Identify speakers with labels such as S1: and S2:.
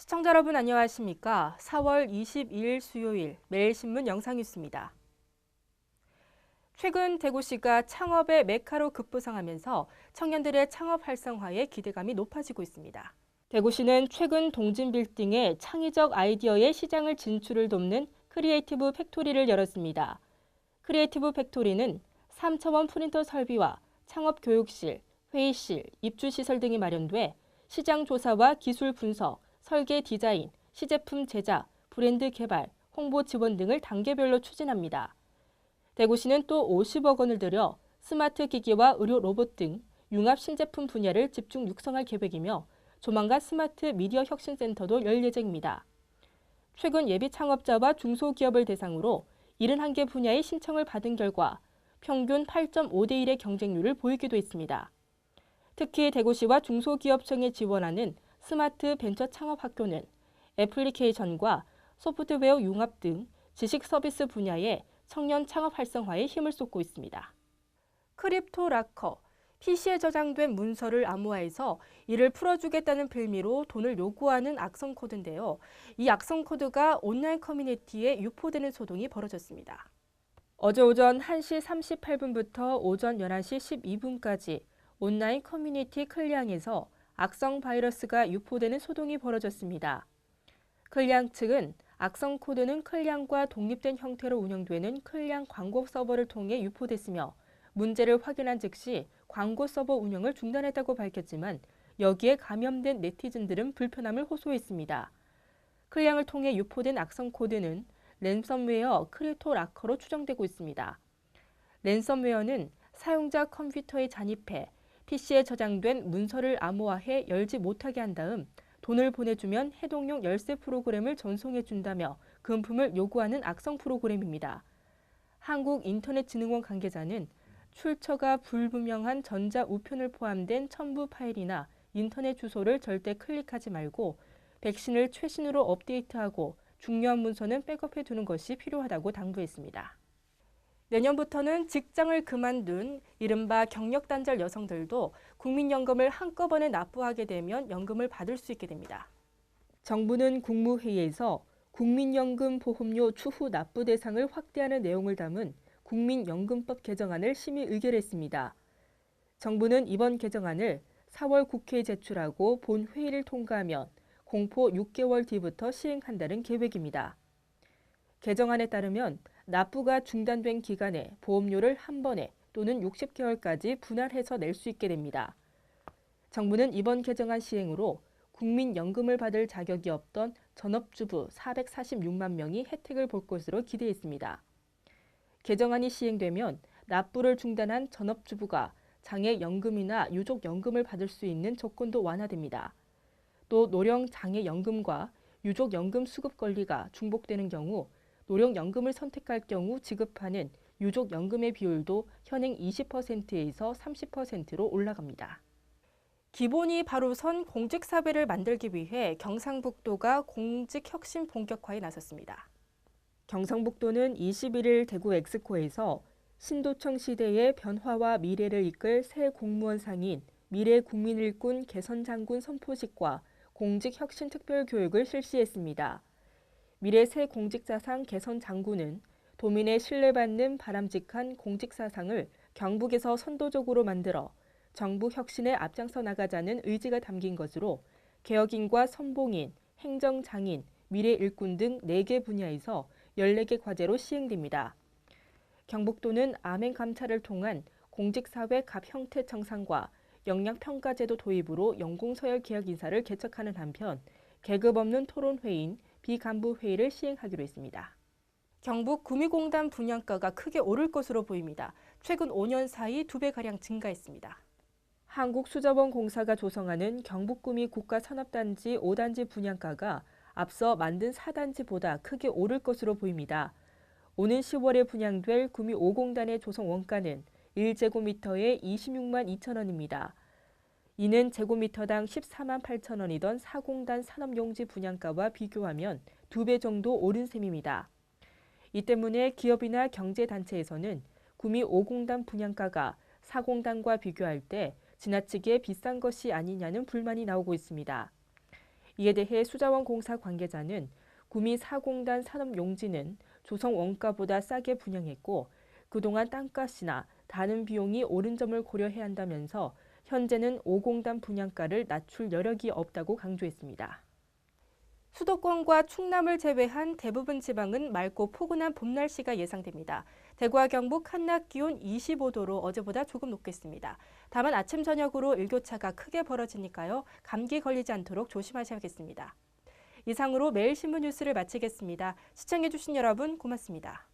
S1: 시청자 여러분 안녕하십니까? 4월 22일 수요일 매일신문 영상뉴스입니다. 최근 대구시가 창업의 메카로 급부상하면서 청년들의 창업 활성화에 기대감이 높아지고 있습니다. 대구시는 최근 동진 빌딩에 창의적 아이디어의 시장을 진출을 돕는 크리에이티브 팩토리를 열었습니다. 크리에이티브 팩토리는 3차원 프린터 설비와 창업 교육실, 회의실, 입주시설 등이 마련돼 시장 조사와 기술 분석, 설계 디자인, 시제품 제작, 브랜드 개발, 홍보 지원 등을 단계별로 추진합니다. 대구시는 또 50억 원을 들여 스마트 기기와 의료 로봇 등 융합 신제품 분야를 집중 육성할 계획이며 조만간 스마트 미디어 혁신센터도 열 예정입니다. 최근 예비 창업자와 중소기업을 대상으로 71개 분야의 신청을 받은 결과 평균 8.5대 1의 경쟁률을 보이기도 했습니다. 특히 대구시와 중소기업청에 지원하는 스마트 벤처 창업학교는 애플리케이션과 소프트웨어 융합 등 지식 서비스 분야의 청년 창업 활성화에 힘을 쏟고 있습니다. 크립토 락커, PC에 저장된 문서를 암호화해서 이를 풀어주겠다는 빌미로 돈을 요구하는 악성 코드인데요. 이 악성 코드가 온라인 커뮤니티에 유포되는 소동이 벌어졌습니다. 어제 오전 1시 38분부터 오전 11시 12분까지 온라인 커뮤니티 클리앙에서 악성 바이러스가 유포되는 소동이 벌어졌습니다. 클리앙 측은 악성 코드는 클리앙과 독립된 형태로 운영되는 클리앙 광고 서버를 통해 유포됐으며 문제를 확인한 즉시 광고 서버 운영을 중단했다고 밝혔지만 여기에 감염된 네티즌들은 불편함을 호소했습니다. 클리앙을 통해 유포된 악성 코드는 랜섬웨어 크립토 락커로 추정되고 있습니다. 랜섬웨어는 사용자 컴퓨터에 잔입해 PC에 저장된 문서를 암호화해 열지 못하게 한 다음 돈을 보내주면 해독용 열쇠 프로그램을 전송해준다며 금품을 요구하는 악성 프로그램입니다. 한국인터넷진흥원 관계자는 출처가 불분명한 전자우편을 포함된 첨부 파일이나 인터넷 주소를 절대 클릭하지 말고 백신을 최신으로 업데이트하고 중요한 문서는 백업해두는 것이 필요하다고 당부했습니다. 내년부터는 직장을 그만둔 이른바 경력단절 여성들도 국민연금을 한꺼번에 납부하게 되면 연금을 받을 수 있게 됩니다. 정부는 국무회의에서 국민연금 보험료 추후 납부 대상을 확대하는 내용을 담은 국민연금법 개정안을 심의 의결했습니다. 정부는 이번 개정안을 4월 국회에 제출하고 본회의를 통과하면 공포 6개월 뒤부터 시행한다는 계획입니다. 개정안에 따르면 납부가 중단된 기간에 보험료를 한 번에 또는 60개월까지 분할해서 낼 수 있게 됩니다. 정부는 이번 개정안 시행으로 국민연금을 받을 자격이 없던 전업주부 446만 명이 혜택을 볼 것으로 기대했습니다. 개정안이 시행되면 납부를 중단한 전업주부가 장애연금이나 유족연금을 받을 수 있는 조건도 완화됩니다. 또 노령장애연금과 유족연금 수급 권리가 중복되는 경우 노령연금을 선택할 경우 지급하는 유족연금의 비율도 현행 20%에서 30%로 올라갑니다. 기본이 바로 선 공직사회를 만들기 위해 경상북도가 공직혁신 본격화에 나섰습니다. 경상북도는 21일 대구 엑스코에서 신도청 시대의 변화와 미래를 이끌 새 공무원상인 미래국민일꾼 개선장군 선포식과 공직혁신특별교육을 실시했습니다. 미래 새 공직자상 개선장군은 도민의 신뢰받는 바람직한 공직사상을 경북에서 선도적으로 만들어 정부 혁신에 앞장서 나가자는 의지가 담긴 것으로 개혁인과 선봉인, 행정장인, 미래일꾼 등 4개 분야에서 14개 과제로 시행됩니다. 경북도는 암행 감찰을 통한 공직사회 갑 형태 청산과 역량평가제도 도입으로 연공서열 개혁 인사를 개척하는 한편 계급 없는 토론회의인 비간부회의를 시행하기로 했습니다. 경북 구미공단 분양가가 크게 오를 것으로 보입니다. 최근 5년 사이 2배가량 증가했습니다. 한국수자원공사가 조성하는 경북구미 국가산업단지 5단지 분양가가 앞서 만든 4단지보다 크게 오를 것으로 보입니다. 오는 10월에 분양될 구미 5공단의 조성 원가는 1제곱미터에 26만 2천 원입니다. 이는 제곱미터당 14만 8천 원이던 4공단 산업용지 분양가와 비교하면 2배 정도 오른 셈입니다. 이 때문에 기업이나 경제단체에서는 구미 5공단 분양가가 4공단과 비교할 때 지나치게 비싼 것이 아니냐는 불만이 나오고 있습니다. 이에 대해 수자원공사 관계자는 구미 사공단 산업용지는 조성 원가보다 싸게 분양했고 그동안 땅값이나 다른 비용이 오른 점을 고려해야 한다면서 현재는 5공단 분양가를 낮출 여력이 없다고 강조했습니다. 수도권과 충남을 제외한 대부분 지방은 맑고 포근한 봄 날씨가 예상됩니다. 대구와 경북 한낮 기온 25도로 어제보다 조금 높겠습니다. 다만 아침 저녁으로 일교차가 크게 벌어지니까요. 감기 걸리지 않도록 조심하셔야겠습니다. 이상으로 매일신문 뉴스를 마치겠습니다. 시청해주신 여러분 고맙습니다.